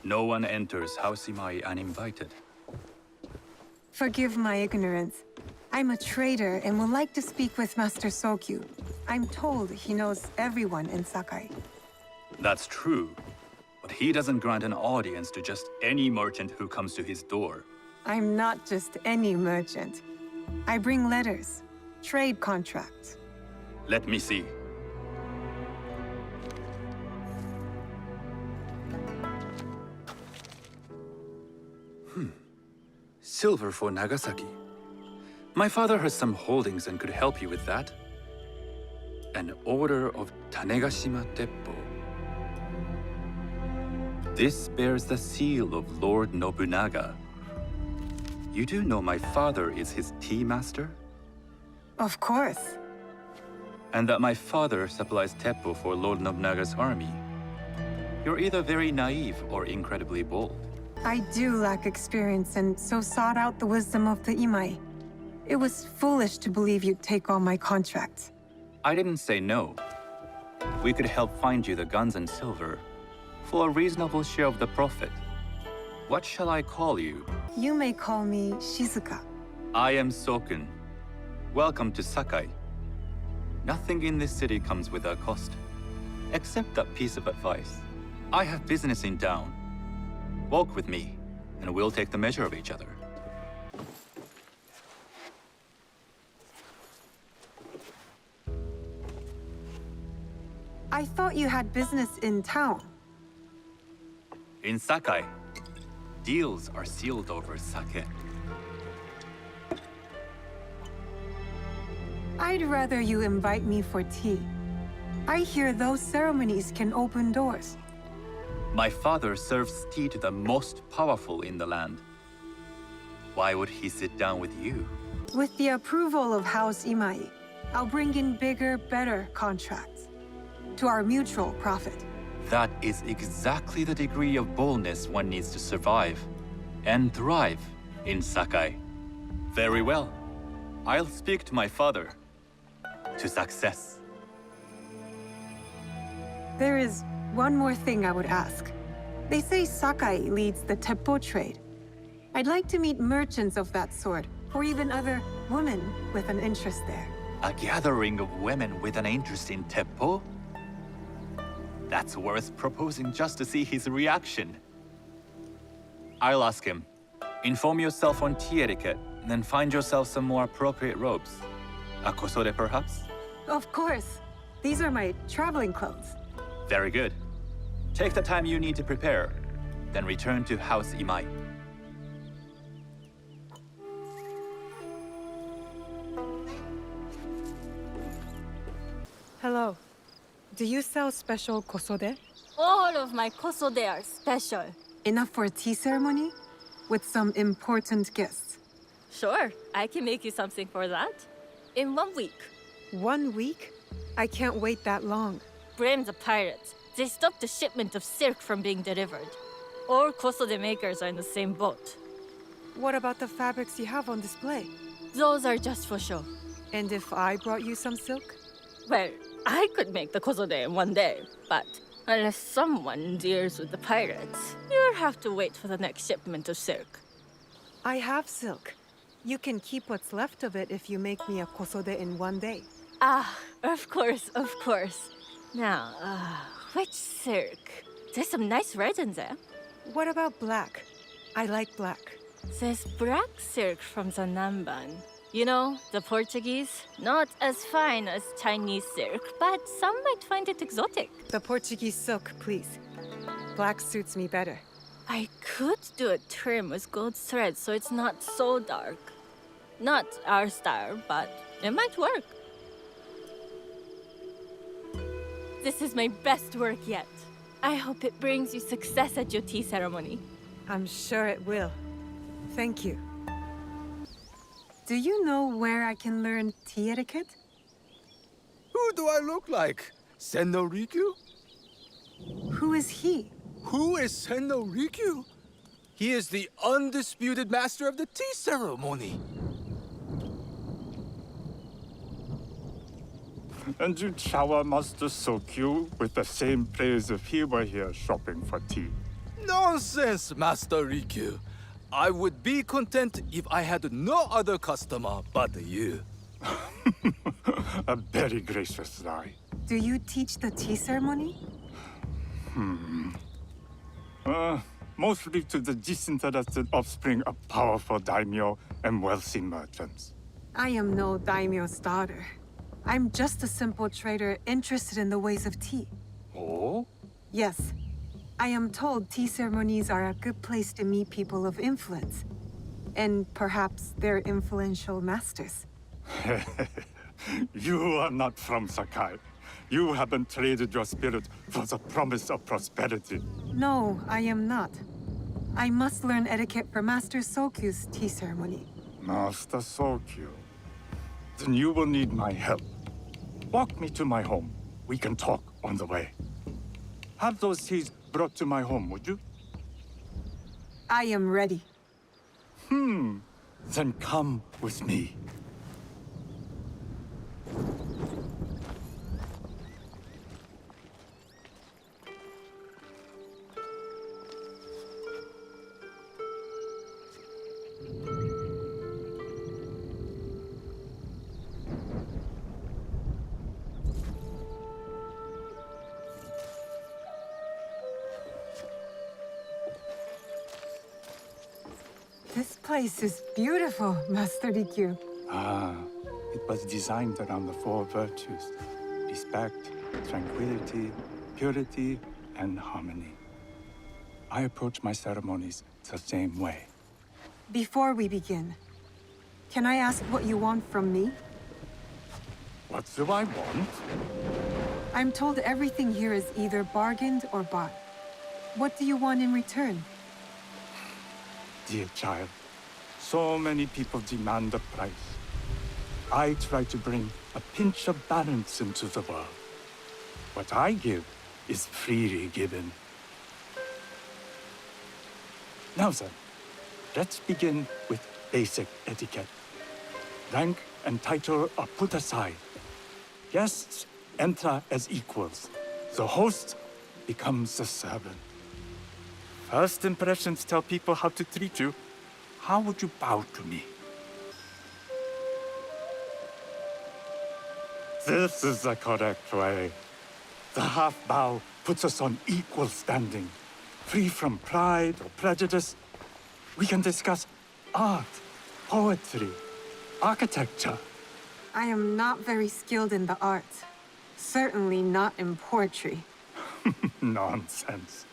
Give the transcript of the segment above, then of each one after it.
No one enters House Imai uninvited. Forgive my ignorance. I'm a trader and would like to speak with Master Sokyu. I'm told he knows everyone in Sakai. That's true, but he doesn't grant an audience to just any merchant who comes to his door. I'm not just any merchant. I bring letters, trade contracts. Let me see. Silver for Nagasaki. My father has some holdings and could help you with that. An order of Tanegashima Teppo. This bears the seal of Lord Nobunaga. You do know my father is his tea master? Of course. And that my father supplies Teppo for Lord Nobunaga's army. You're either very naive or incredibly bold. I do lack experience and so sought out the wisdom of the Imai. It was foolish to believe you'd take on my contract. I didn't say no. We could help find you the guns and silver for a reasonable share of the profit. What shall I call you? You may call me Shizuka. I am Sokun. Welcome to Sakai. Nothing in this city comes without cost, except that piece of advice. I have business in town. Walk with me, and we'll take the measure of each other. I thought you had business in town. In Sakai, deals are sealed over sake. I'd rather you invite me for tea. I hear those ceremonies can open doors. My father serves tea to the most powerful in the land. Why would he sit down with you? With the approval of House Imai, I'll bring in bigger, better contracts. To our mutual profit. That is exactly the degree of boldness one needs to survive and thrive in Sakai. Very well. I'll speak to my father. To success. There is one more thing I would ask. They say Sakai leads the Teppo trade. I'd like to meet merchants of that sort, or even other women with an interest there. A gathering of women with an interest in Teppo? That's worth proposing just to see his reaction. I'll ask him. Inform yourself on tea etiquette, then find yourself some more appropriate robes. A kosode, perhaps? Of course. These are my traveling clothes. Very good. Take the time you need to prepare, then return to House Imai. Hello. Do you sell special kosode? All of my kosode are special. Enough for a tea ceremony? With some important guests. Sure, I can make you something for that. In 1 week. 1 week? I can't wait that long. Blame the pirates. They stopped the shipment of silk from being delivered. All kosode makers are in the same boat. What about the fabrics you have on display? Those are just for show. And if I brought you some silk? Well, I could make the kosode in 1 day, but unless someone deals with the pirates, you'll have to wait for the next shipment of silk. I have silk. You can keep what's left of it if you make me a kosode in 1 day. Ah, of course, of course. Now, which silk? There's some nice red in there. What about black? I like black. There's black silk from the Namban. You know, the Portuguese? Not as fine as Chinese silk, but some might find it exotic. The Portuguese silk, please. Black suits me better. I could do a trim with gold thread so it's not so dark. Not our style, but it might work. This is my best work yet. I hope it brings you success at your tea ceremony. I'm sure it will. Thank you. Do you know where I can learn tea etiquette? Who do I look like? Senno Rikyu? Who is he? Who is Senno Rikyu? He is the undisputed master of the tea ceremony. And you shower Master Sokyu with the same praise if he were here shopping for tea. Nonsense, Master Rikyu. I would be content if I had no other customer but you. A very gracious lie. Do you teach the tea ceremony? Mostly to the disinterested offspring of powerful daimyo and wealthy merchants. I am no daimyo's daughter. I'm just a simple trader interested in the ways of tea. Oh? Yes. I am told tea ceremonies are a good place to meet people of influence. And perhaps their influential masters. You are not from Sakai. You haven't traded your spirit for the promise of prosperity. No, I am not. I must learn etiquette for Master Sokyu's tea ceremony. Master Sokyu. Then you will need my help. Walk me to my home. We can talk on the way. Have those teas brought to my home, would you? I am ready. Then come with me. This place is beautiful, Master Rikyu. It was designed around the four virtues: respect, tranquility, purity, and harmony. I approach my ceremonies the same way. Before we begin, can I ask what you want from me? What do I want? I'm told everything here is either bargained or bought. What do you want in return? Dear child, so many people demand a price. I try to bring a pinch of balance into the world. What I give is freely given. Now then, let's begin with basic etiquette. Rank and title are put aside. Guests enter as equals. The host becomes the servant. First impressions tell people how to treat you. How would you bow to me? This is the correct way. The half bow puts us on equal standing. Free from pride or prejudice, we can discuss art, poetry, architecture. I am not very skilled in the arts. Certainly not in poetry. Nonsense.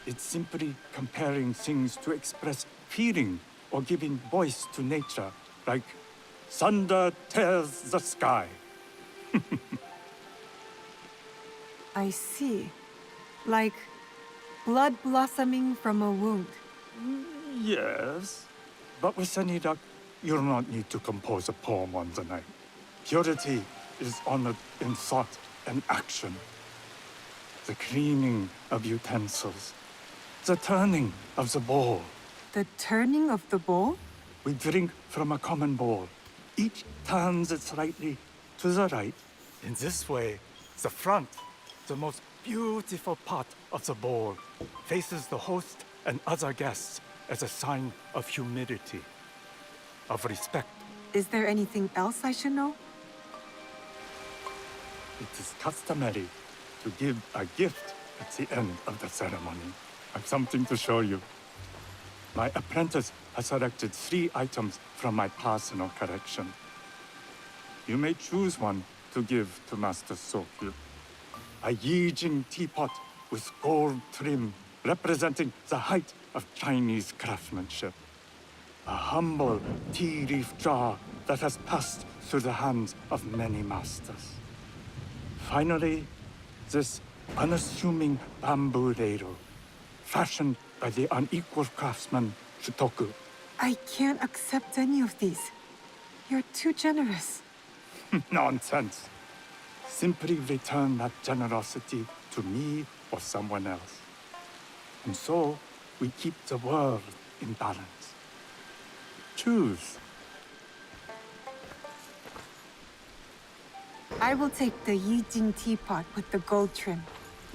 It's simply comparing things to express feeling or giving voice to nature, like thunder tears the sky. I see. Like blood blossoming from a wound. Yes, but with any luck, you'll not need to compose a poem on the night. Purity is honored in thought and action. The cleaning of utensils, the turning of the bowl. The turning of the bowl? We drink from a common bowl. Each turns it slightly to the right. In this way, the front, the most beautiful part of the bowl, faces the host and other guests as a sign of humility, of respect. Is there anything else I should know? It is customary to give a gift at the end of the ceremony. I've something to show you. My apprentice has selected 3 items from my personal collection. You may choose one to give to Master Sokyu. A Yijing teapot with gold trim representing the height of Chinese craftsmanship. A humble tea leaf jar that has passed through the hands of many masters. Finally, this unassuming bamboo ladle, fashioned by the unequal craftsman Shutoku. I can't accept any of these. You're too generous. Nonsense. Simply return that generosity to me or someone else. And so, we keep the world in balance. Choose. I will take the Yijing teapot with the gold trim.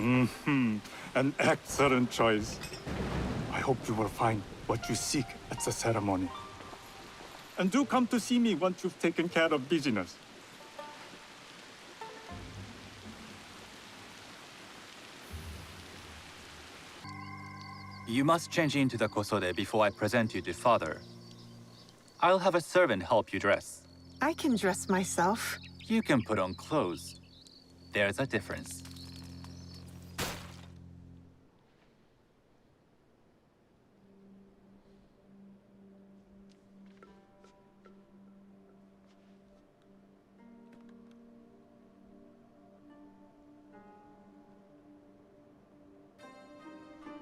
An excellent choice. I hope you will find what you seek at the ceremony. And do come to see me once you've taken care of business. You must change into the kosode before I present you to father. I'll have a servant help you dress. I can dress myself. You can put on clothes. There's a difference.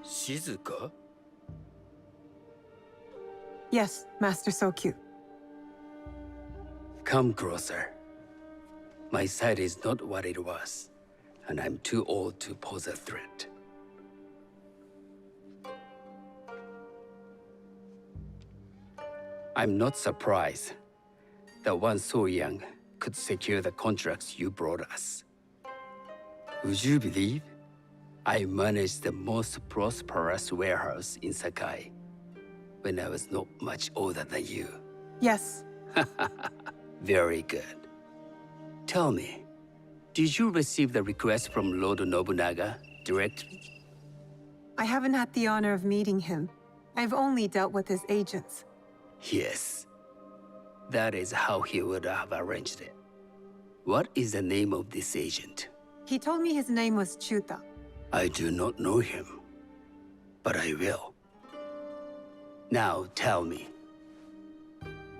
Shizuka? Yes, Master Sokyu. Come closer. My sight is not what it was, and I'm too old to pose a threat. I'm not surprised that one so young could secure the contracts you brought us. Would you believe I managed the most prosperous warehouse in Sakai when I was not much older than you? Yes. Very good. Tell me, did you receive the request from Lord Nobunaga directly? I haven't had the honor of meeting him. I've only dealt with his agents. Yes. That is how he would have arranged it. What is the name of this agent? He told me his name was Chuta. I do not know him, but I will. Now tell me,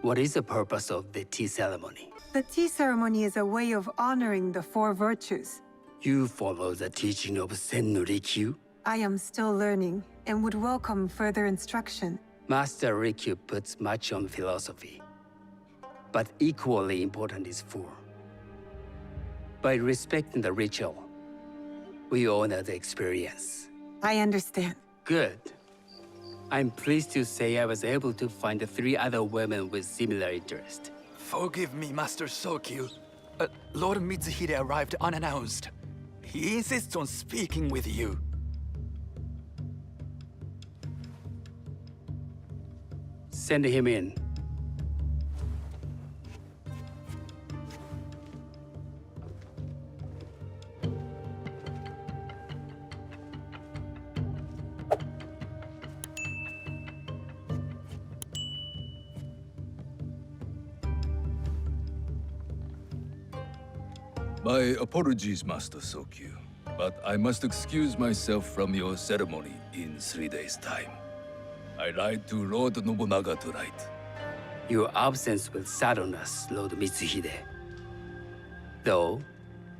what is the purpose of the tea ceremony? The tea ceremony is a way of honoring the four virtues. You follow the teaching of Sen no Rikyu? I am still learning and would welcome further instruction. Master Rikyu puts much on philosophy, but equally important is form. By respecting the ritual, we honor the experience. I understand. Good. I'm pleased to say I was able to find 3 other women with similar interest. Forgive me, Master Sokyu. Lord Mitsuhide arrived unannounced. He insists on speaking with you. Send him in. My apologies, Master Sokyu, but I must excuse myself from your ceremony in 3 days' time. I ride to Lord Nobunaga tonight. Your absence will sadden us, Lord Mitsuhide. Though,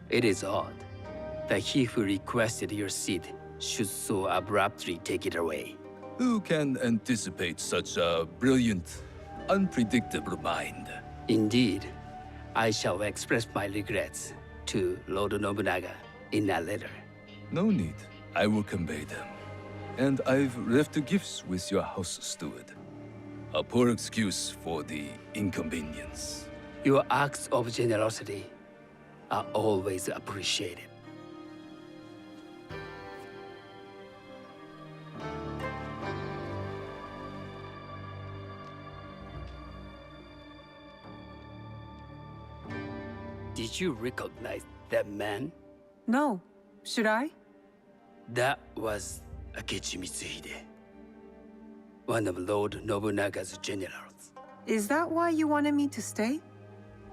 it is odd that he who requested your seat should so abruptly take it away. Who can anticipate such a brilliant, unpredictable mind? Indeed, I shall express my regrets to Lord Nobunaga in a letter. No need. I will convey them. And I've left the gifts with your house steward. A poor excuse for the inconvenience. Your acts of generosity are always appreciated. Did you recognize that man? No. Should I? That was Akechi Mitsuhide, one of Lord Nobunaga's generals. Is that why you wanted me to stay?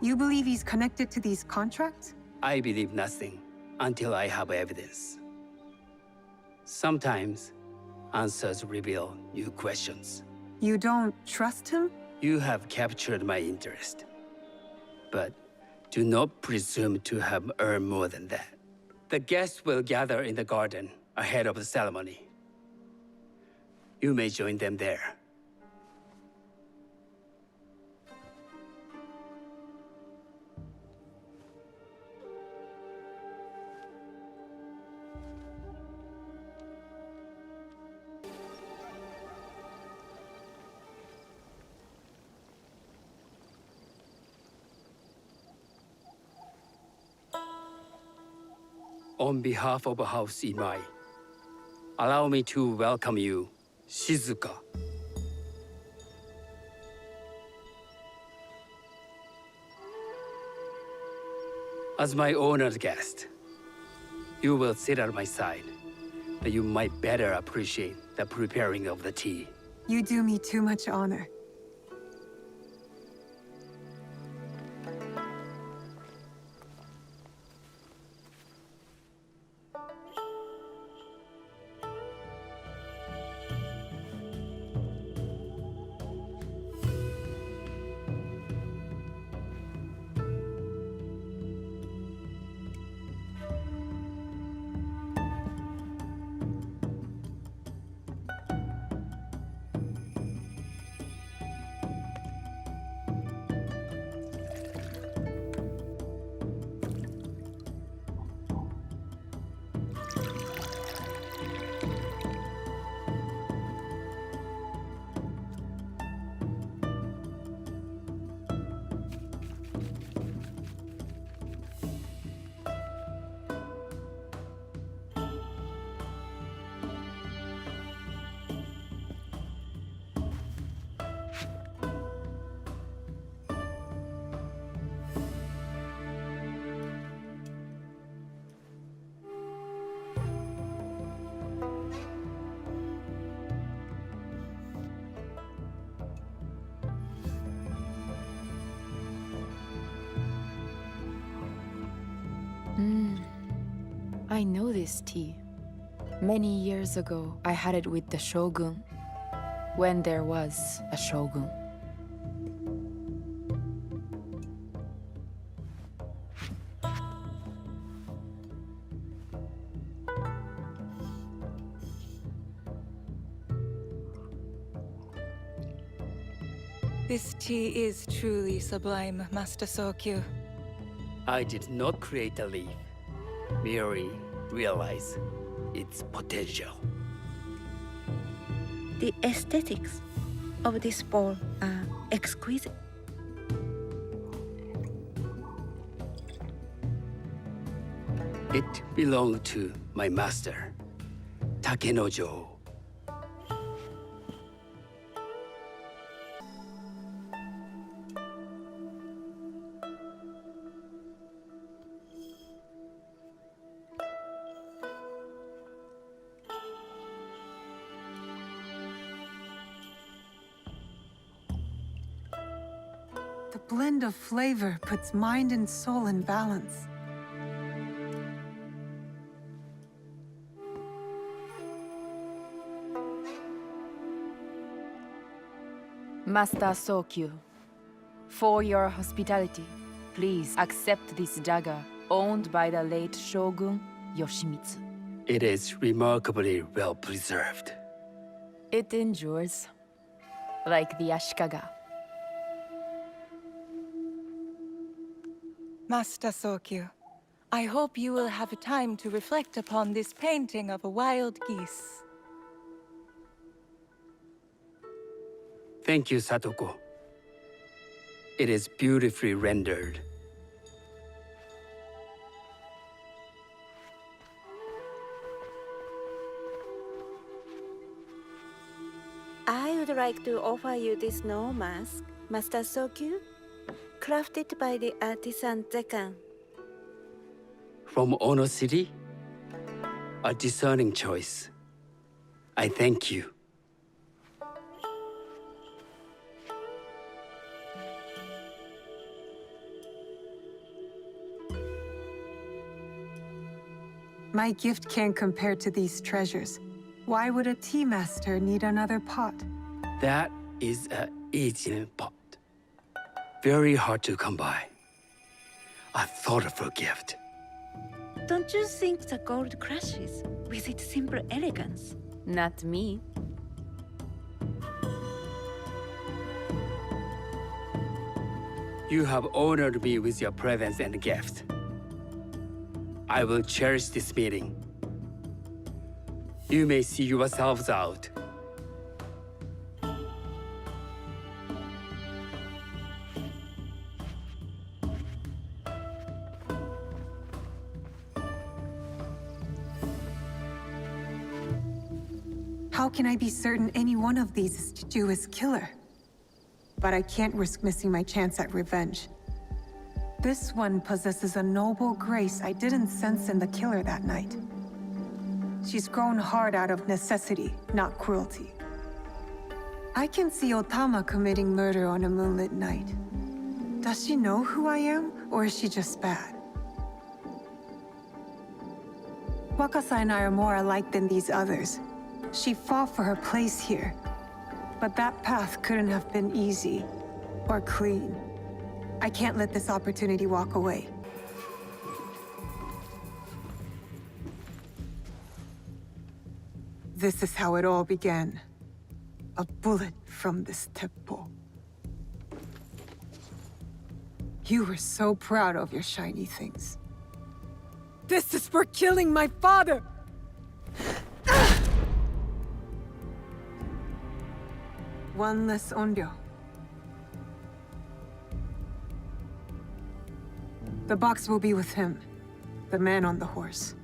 You believe he's connected to these contracts? I believe nothing until I have evidence. Sometimes, answers reveal new questions. You don't trust him? You have captured my interest. But do not presume to have earned more than that. The guests will gather in the garden ahead of the ceremony. You may join them there. On behalf of House Imai, allow me to welcome you, Shizuka. As my honored guest, you will sit at my side, that you might better appreciate the preparing of the tea. You do me too much honor. I know this tea. Many years ago, I had it with the shogun, when there was a shogun. This tea is truly sublime, Master Sokyu. I did not create the leaf, merely realize its potential. The aesthetics of this bowl are exquisite. It belonged to my master, Takenojo. The blend of flavor puts mind and soul in balance. Master Sokyu, for your hospitality, please accept this dagger owned by the late Shogun Yoshimitsu. It is remarkably well preserved. It endures, like the Ashikaga. Master Sokyu, I hope you will have time to reflect upon this painting of a wild geese. Thank you, Satoko. It is beautifully rendered. I would like to offer you this snow mask, Master Sokyu, crafted by the artisan Zekan. From Ono City? A discerning choice. I thank you. My gift can't compare to these treasures. Why would a tea master need another pot? That is a Eijin pot. Very hard to come by. A thoughtful gift. Don't you think the gold crashes with its simple elegance? Not me. You have honored me with your presence and gift. I will cherish this meeting. You may see yourselves out. How can I be certain any one of these is to do his killer? But I can't risk missing my chance at revenge. This one possesses a noble grace I didn't sense in the killer that night. She's grown hard out of necessity, not cruelty. I can see Otama committing murder on a moonlit night. Does she know who I am, or is she just bad? Wakasa and I are more alike than these others. She fought for her place here. But that path couldn't have been easy or clean. I can't let this opportunity walk away. This is how it all began. A bullet from this Teppo. You were so proud of your shiny things. This is for killing my father! One less onryo. The box will be with him, the man on the horse.